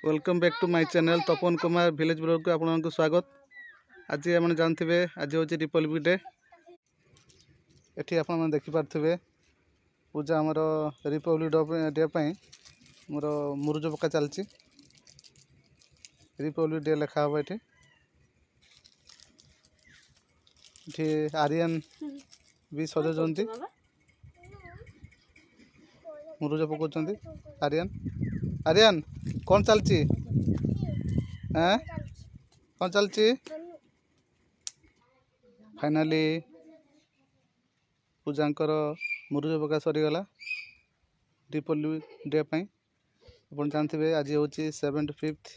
Welcome back to my channel Tapan Kumar village blog को आपको स्वागत। आज आप जानते आज हूँ रिपब्लिक डे। ये आप देखिपे पूजा आमर रिपब्लिक डे मोर मुरुज पका चलती रिपब्लिक डे लिखा हम ये आर्यन भी सजाऊँच मुरुज पकाउं। आर्यन आर्यन कौन चलती कौन चलती फाइनाली पूजांकर मुरुज पका सरीगला रिपब्लिक डे आप जानते आज हूँ 75th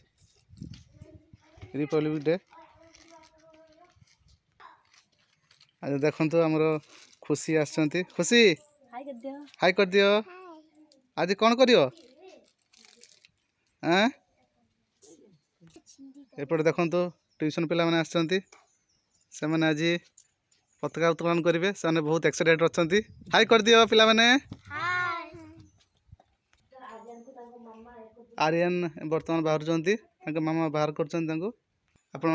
रिपब्लिक डे। आज देखो आमर खुशी आसछंती। खुशी हाय कर दियो। आज कौन करियो एपटे देखो ट्यूशन पिला माने आसछंती से माने आज पताका उत्तोलन करेंगे। से बहुत एक्साइटेड अच्छा। हाय कर दियो पिला माने। आर्यन बर्तमान बाहर मामा बाहर कर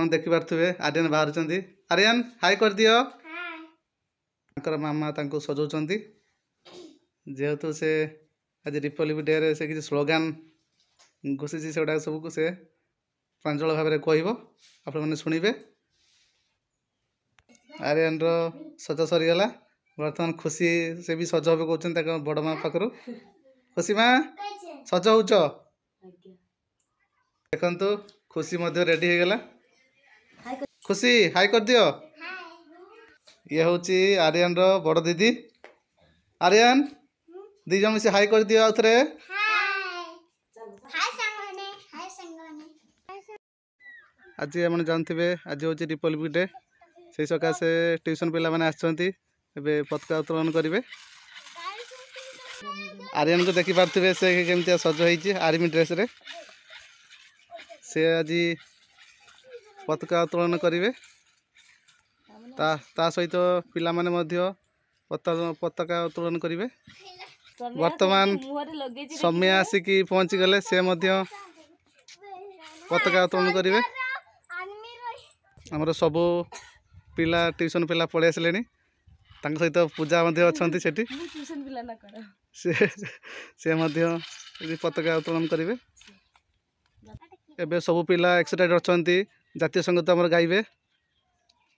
देखी पारे आर्यन बाहर। आर्यन हाय कर दियो। मामा सजाऊँच जेहेतु से आज रिपब्लिक डे रे से किसी स्लोगान घोषी से सबको से प्रांजल भाव में कह आपने शुणे। आर्यन सज सरीगला बर्तमान खुशी से भी सज हे कहते बड़ माँ पाखर। खुशी माँ सज हो देखु खुशी रेडी हो गला। खुशी हाय कर दियो। ये हूँ आर्यन बड़ दीदी। आर्यन दी जन से हाय कर दियो आउ थे। आज आप जानते आज हूँ रिपब्लिक डे से सकाशे ट्यूशन पिला माने आछंती एबे पताका उत्तोलन करेंगे। आर्यन को देखी पारे से केमती सज होती आर्मी ड्रेस रे से आज पताका उत्तोलन करेंगे। ता सहित पिला माने मध्य पताका उत्तोलन करेंगे। वर्तमान समय आसिकी पहुँची गले से मध्य पताका उत्तोलन करेंगे। आमर सबू पिला ट्यूशन पिला पलि आसिले सहित पूजा अच्छा से पताका उत्तोलन करेंगे। एबे सबू पिला एक्साइटेड अच्छा जातीय संगीत आमर गाइबे।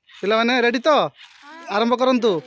पिला माने रेडी तो आरंभ करंतु।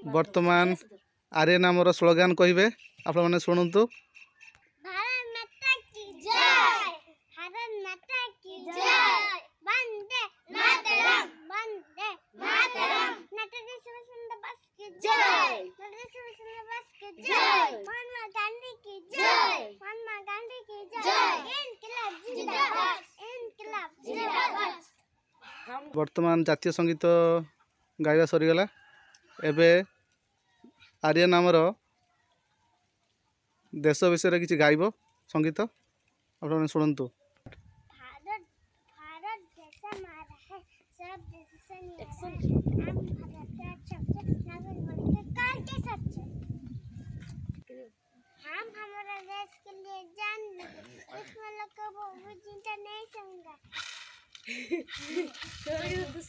वर्तमान आर्यन आमर स्लोगान कहे आप शुणु। वर्तमान जातीय संगीत गाइबा सरीगला। एबे आर्यन आमर देश विषय किसी गाइब संगीत आप शुणु।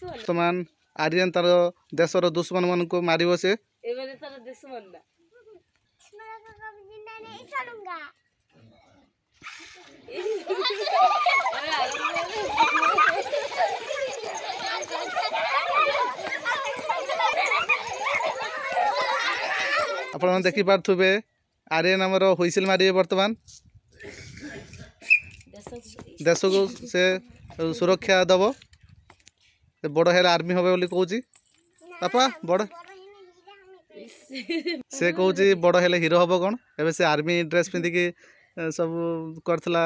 वर्तमान आर्यन तार देशर दुश्मन मान को मारिब से आपण मैंने देखी पारे आर्यन आमर हुईसिल मारे बर्तमान देश को से सुरक्षा दब बड़ हेल्ले आर्मी हम बोली कौच बापा बड़ से कौच बड़ हेल्ले हिरो हम कौन एवं से आर्मी ड्रेस पिंधिकी सब करथला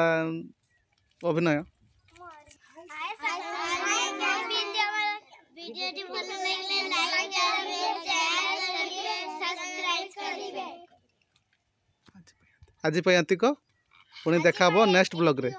अभिनय आज पे पुणी देखा नेक्स्ट ब्लॉग रे।